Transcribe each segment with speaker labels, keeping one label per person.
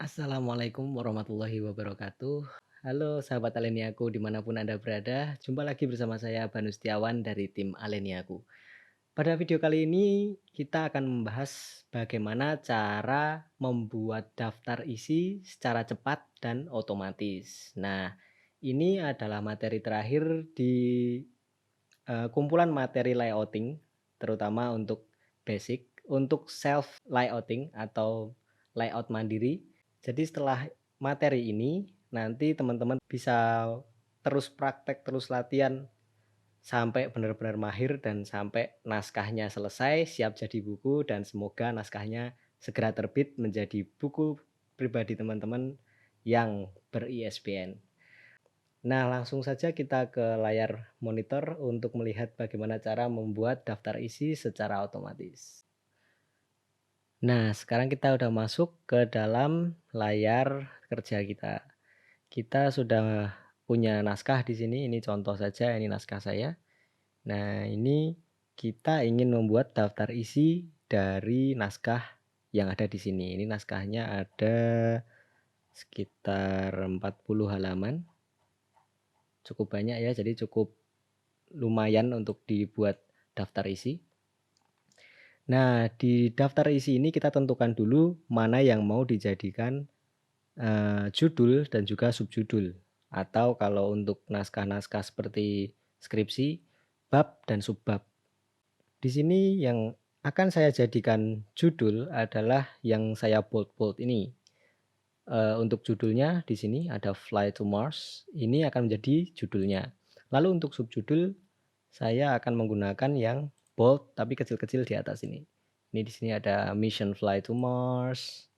Speaker 1: Assalamualaikum warahmatullahi wabarakatuh. Halo sahabat Aleniaku dimanapun Anda berada, jumpa lagi bersama saya Banu Setiawan dari tim Aleniaku. Pada video kali ini kita akan membahas bagaimana cara membuat daftar isi secara cepat dan otomatis. Nah, ini adalah materi terakhir di kumpulan materi layouting, terutama untuk basic, untuk self layouting atau layout mandiri. Jadi setelah materi ini, nanti teman-teman bisa terus praktek, terus latihan sampai benar-benar mahir dan sampai naskahnya selesai, siap jadi buku dan semoga naskahnya segera terbit menjadi buku pribadi teman-teman yang ber-ISBN. Nah, langsung saja kita ke layar monitor untuk melihat bagaimana cara membuat daftar isi secara otomatis. Nah, sekarang kita udah masuk ke dalam layar kerja kita. Kita sudah punya naskah di sini, ini contoh saja, ini naskah saya. Nah, ini kita ingin membuat daftar isi dari naskah yang ada di sini. Ini naskahnya ada sekitar 40 halaman. Cukup banyak ya, jadi cukup lumayan untuk dibuat daftar isi. Nah, di daftar isi ini kita tentukan dulu mana yang mau dijadikan judul dan juga subjudul. Atau kalau untuk naskah-naskah seperti skripsi, bab dan subbab. Di sini yang akan saya jadikan judul adalah yang saya bold ini. Untuk judulnya di sini ada Fly to Mars. Ini akan menjadi judulnya. Lalu untuk subjudul saya akan menggunakan yang bold tapi kecil-kecil di atas ini. Ini di sini ada Mission Fly to Mars.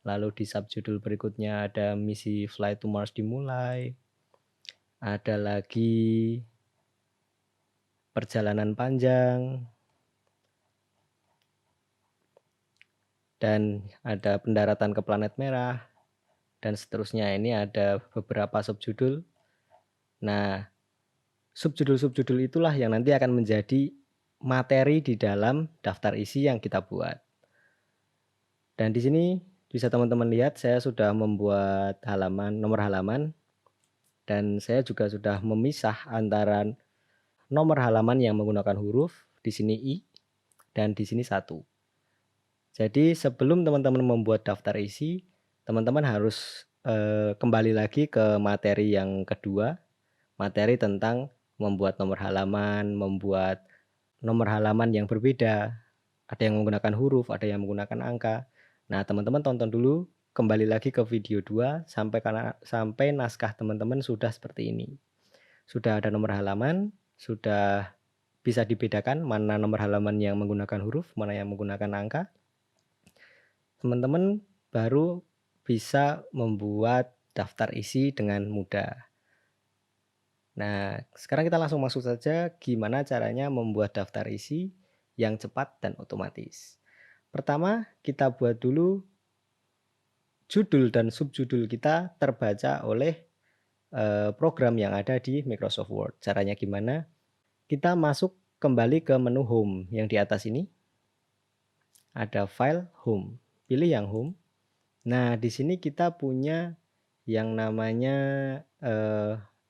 Speaker 1: Lalu di subjudul berikutnya ada Misi Fly to Mars dimulai. Ada lagi Perjalanan Panjang. Dan ada Pendaratan ke Planet Merah. Dan seterusnya, ini ada beberapa subjudul. Nah, subjudul-subjudul itulah yang nanti akan menjadi materi di dalam daftar isi yang kita buat. Dan di sini bisa teman-teman lihat saya sudah membuat nomor halaman dan saya juga sudah memisah antara nomor halaman yang menggunakan huruf, di sini I dan di sini 1. Jadi sebelum teman-teman membuat daftar isi, teman-teman harus kembali lagi ke materi yang kedua, materi tentang membuat nomor halaman yang berbeda. Ada yang menggunakan huruf, ada yang menggunakan angka. Nah, teman-teman tonton dulu, kembali lagi ke video 2 sampai naskah teman-teman sudah seperti ini. Sudah ada nomor halaman, sudah bisa dibedakan mana nomor halaman yang menggunakan huruf, mana yang menggunakan angka. Teman-teman baru bisa membuat daftar isi dengan mudah. Nah, sekarang kita langsung masuk saja gimana caranya membuat daftar isi yang cepat dan otomatis. Pertama, kita buat dulu judul dan subjudul kita terbaca oleh program yang ada di Microsoft Word. Caranya gimana? Kita masuk kembali ke menu Home yang di atas ini. Ada File, Home. Pilih yang Home. Nah, di sini kita punya yang namanya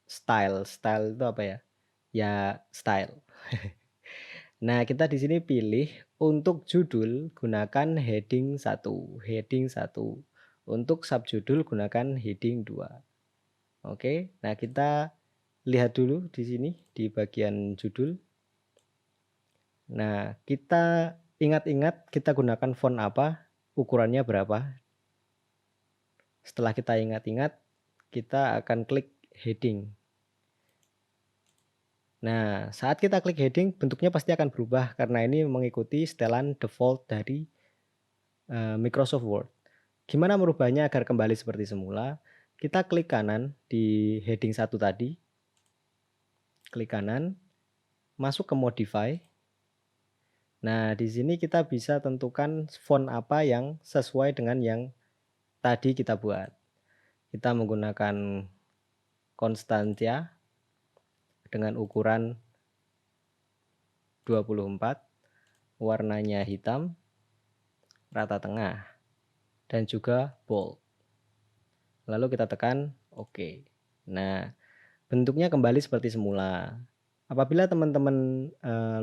Speaker 1: Style. Style itu apa ya? Ya, style. Nah, kita di sini pilih untuk judul gunakan heading 1, heading 1. Untuk subjudul gunakan heading 2. Oke, nah kita lihat dulu di sini di bagian judul. Nah, kita ingat-ingat kita gunakan font apa, ukurannya berapa. Setelah kita ingat-ingat, kita akan klik heading. Nah, saat kita klik heading, bentuknya pasti akan berubah karena ini mengikuti setelan default dari Microsoft Word. Gimana merubahnya agar kembali seperti semula? Kita klik kanan di heading 1 tadi. Klik kanan, masuk ke Modify. Nah, di sini kita bisa tentukan font apa yang sesuai dengan yang tadi kita buat. Kita menggunakan Constantia dengan ukuran 24, warnanya hitam, rata tengah, dan juga bold. lalu kita tekan OK. Nah, bentuknya kembali seperti semula. Apabila teman-teman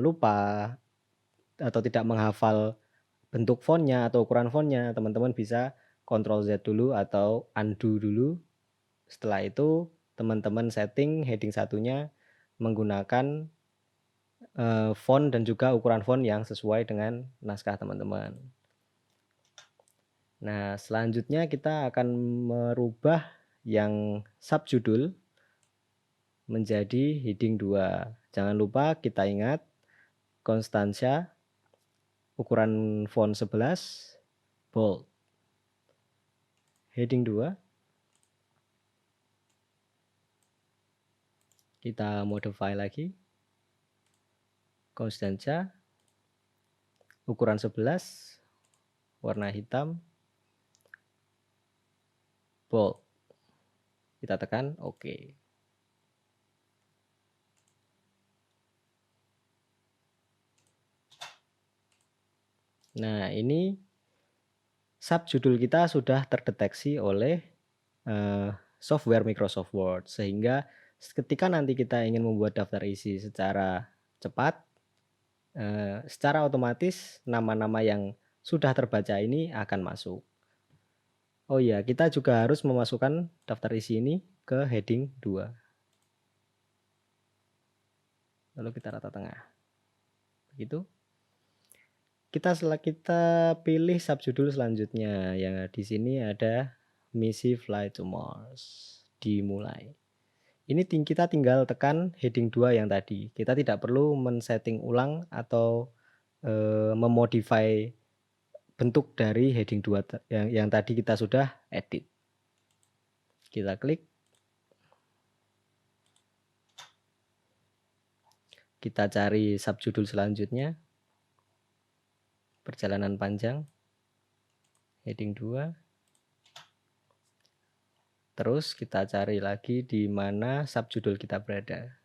Speaker 1: lupa atau tidak menghafal bentuk fontnya atau ukuran fontnya, teman-teman bisa Ctrl Z dulu atau undo dulu. Setelah itu teman-teman setting heading satunya menggunakan font dan juga ukuran font yang sesuai dengan naskah teman-teman. Nah, selanjutnya kita akan merubah yang subjudul menjadi heading 2. Jangan lupa kita ingat Constantia, ukuran font 11, bold. Heading 2. Kita modify lagi. Constantia, ukuran 11, warna hitam, bold. Kita tekan OK. Nah, ini subjudul kita sudah terdeteksi oleh software Microsoft Word, sehingga ketika nanti kita ingin membuat daftar isi secara cepat, secara otomatis nama-nama yang sudah terbaca ini akan masuk. Oh iya, kita juga harus memasukkan daftar isi ini ke heading 2. Lalu kita rata tengah. Begitu. Kita pilih subjudul selanjutnya. Yang di sini ada misi Fly to Mars. Dimulai. Ini kita tinggal tekan heading 2 yang tadi. Kita tidak perlu men-setting ulang atau memodify bentuk dari heading 2 yang tadi kita sudah edit. Kita klik. Kita cari subjudul selanjutnya. Perjalanan panjang. Heading 2. Terus kita cari lagi di mana subjudul kita berada.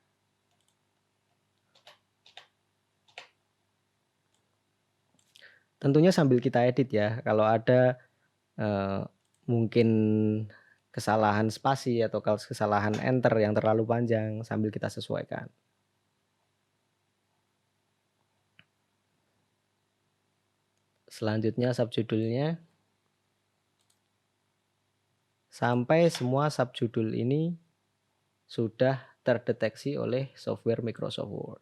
Speaker 1: Tentunya sambil kita edit ya. Kalau ada mungkin kesalahan spasi atau kesalahan enter yang terlalu panjang, sambil kita sesuaikan. Selanjutnya subjudulnya. Sampai semua subjudul ini sudah terdeteksi oleh software Microsoft Word.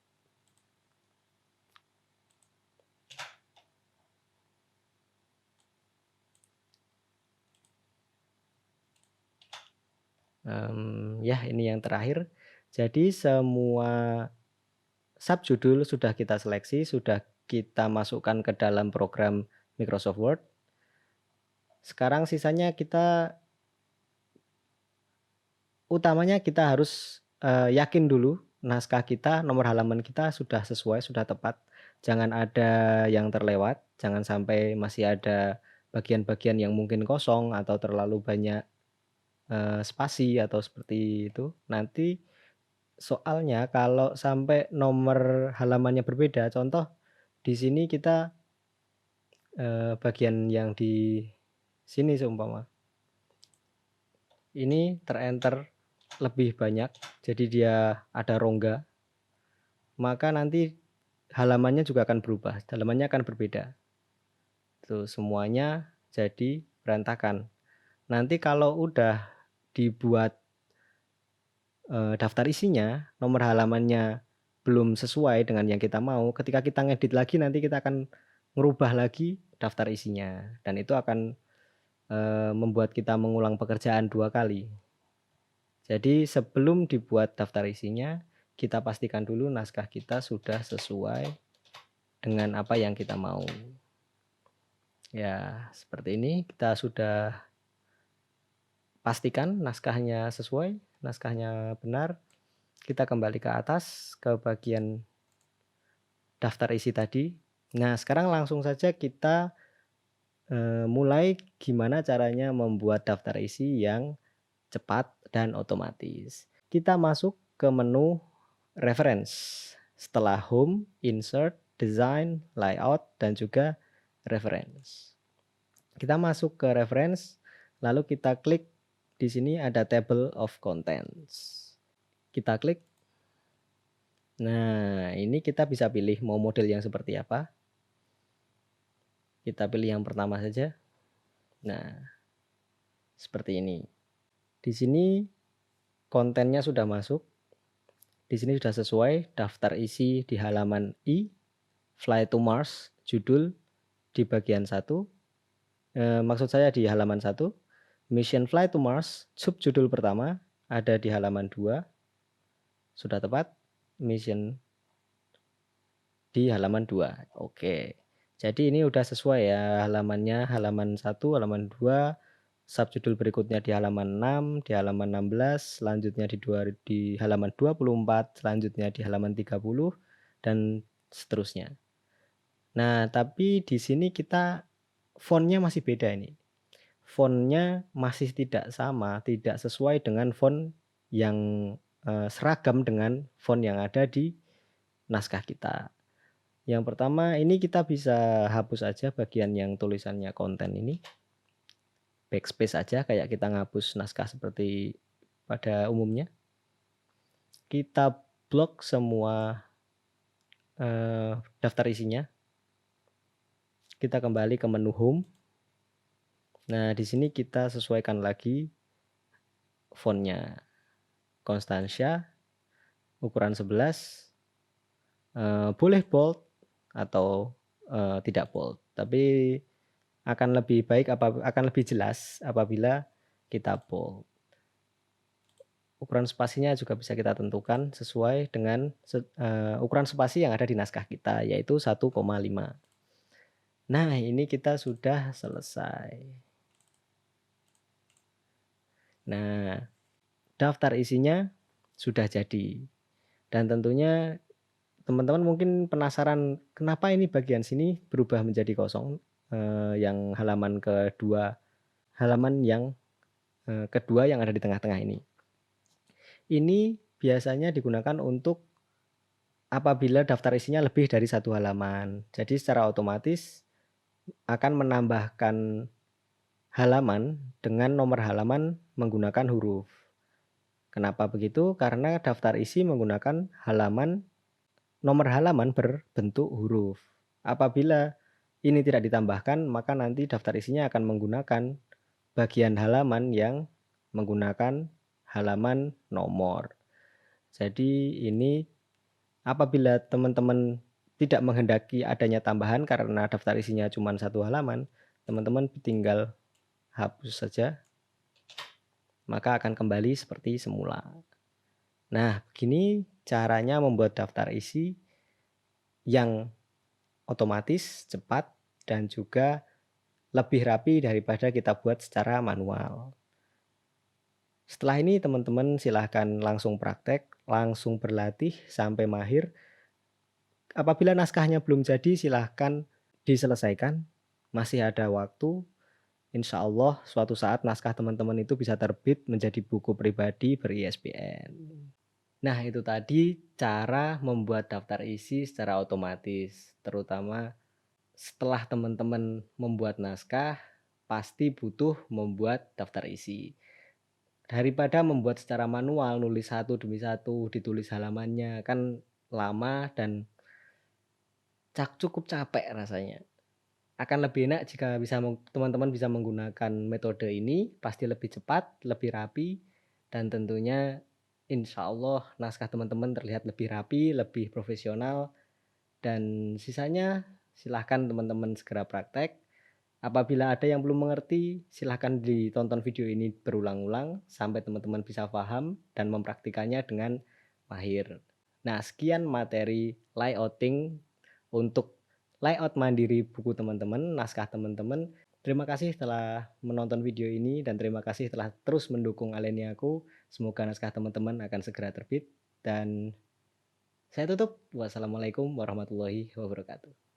Speaker 1: Ya, ini yang terakhir. Jadi semua subjudul sudah kita seleksi, sudah kita masukkan ke dalam program Microsoft Word. Sekarang sisanya utamanya kita harus yakin dulu naskah kita, nomor halaman kita sudah sesuai, sudah tepat. Jangan ada yang terlewat, jangan sampai masih ada bagian-bagian yang mungkin kosong atau terlalu banyak spasi atau seperti itu. Nanti soalnya kalau sampai nomor halamannya berbeda, contoh di sini kita bagian yang di sini seumpama ini terenter lebih banyak, jadi dia ada rongga, maka nanti halamannya juga akan berubah, halamannya akan berbeda. Tuh, semuanya jadi berantakan. Nanti kalau udah dibuat daftar isinya, nomor halamannya belum sesuai dengan yang kita mau, ketika kita ngedit lagi nanti kita akan ngerubah lagi daftar isinya, dan itu akan membuat kita mengulang pekerjaan 2 kali. Jadi sebelum dibuat daftar isinya, kita pastikan dulu naskah kita sudah sesuai dengan apa yang kita mau. Ya, seperti ini kita sudah pastikan naskahnya sesuai, naskahnya benar. Kita kembali ke atas ke bagian daftar isi tadi. Nah, sekarang langsung saja kita mulai gimana caranya membuat daftar isi yang cepat dan otomatis. Kita masuk ke menu reference. Setelah home, insert, design, layout, dan juga reference. Kita masuk ke reference, lalu kita klik di sini ada table of contents. Kita klik. Nah, ini kita bisa pilih mau model yang seperti apa. Kita pilih yang pertama saja. Nah, seperti ini. Di sini kontennya sudah masuk. Di sini sudah sesuai daftar isi di halaman I, Fly to Mars, judul di bagian 1. Maksud saya di halaman 1. Mission Fly to Mars, subjudul pertama ada di halaman 2. Sudah tepat. Mission di halaman 2. Oke. Jadi ini udah sesuai ya halamannya, halaman 1, halaman 2, subjudul berikutnya di halaman 6, di halaman 16, selanjutnya di halaman 24, selanjutnya di halaman 30 dan seterusnya. Nah, tapi di sini kita fontnya masih beda ini. Fontnya masih tidak sama, tidak sesuai dengan font yang seragam dengan font yang ada di naskah kita. Yang pertama ini kita bisa hapus aja bagian yang tulisannya konten ini. Backspace aja kayak kita ngapus naskah seperti pada umumnya. Kita blok semua daftar isinya. Kita kembali ke menu home. Nah, di sini kita sesuaikan lagi fontnya. Constantia, ukuran 11, boleh bold atau tidak bold, tapi akan lebih baik akan lebih jelas apabila kita bold. Ukuran spasinya juga bisa kita tentukan sesuai dengan ukuran spasi yang ada di naskah kita, yaitu 1,5. Nah, ini kita sudah selesai. Nah, daftar isinya sudah jadi. Dan tentunya teman-teman mungkin penasaran kenapa ini bagian sini berubah menjadi kosong, yang halaman kedua yang ada di tengah-tengah ini. Ini biasanya digunakan untuk apabila daftar isinya lebih dari satu halaman. Jadi secara otomatis akan menambahkan halaman dengan nomor halaman menggunakan huruf. Kenapa begitu? Karena daftar isi menggunakan nomor halaman berbentuk huruf. Apabila ini tidak ditambahkan, maka nanti daftar isinya akan menggunakan bagian halaman yang menggunakan halaman nomor. Jadi ini apabila teman-teman tidak menghendaki adanya tambahan karena daftar isinya cuma satu halaman, teman-teman tinggal hapus saja, maka akan kembali seperti semula. Nah, begini caranya membuat daftar isi yang otomatis, cepat, dan juga lebih rapi daripada kita buat secara manual. Setelah ini teman-teman silahkan langsung praktek, langsung berlatih sampai mahir. Apabila naskahnya belum jadi silahkan diselesaikan, masih ada waktu. Insya Allah suatu saat naskah teman-teman itu bisa terbit menjadi buku pribadi ber-ISBN. Nah, itu tadi cara membuat daftar isi secara otomatis, terutama setelah teman-teman membuat naskah, pasti butuh membuat daftar isi. Daripada membuat secara manual, nulis satu demi satu, ditulis halamannya, kan lama dan cukup capek rasanya. Akan lebih enak jika teman-teman bisa menggunakan metode ini, pasti lebih cepat, lebih rapi, dan tentunya insya Allah naskah teman-teman terlihat lebih rapi, lebih profesional, dan sisanya silahkan teman-teman segera praktek. Apabila ada yang belum mengerti, silahkan ditonton video ini berulang-ulang sampai teman-teman bisa paham dan mempraktikannya dengan mahir. Nah, sekian materi layouting untuk layout mandiri buku teman-teman, naskah teman-teman. Terima kasih telah menonton video ini dan terima kasih telah terus mendukung Aleniaku. Semoga naskah teman-teman akan segera terbit dan saya tutup. Wassalamualaikum warahmatullahi wabarakatuh.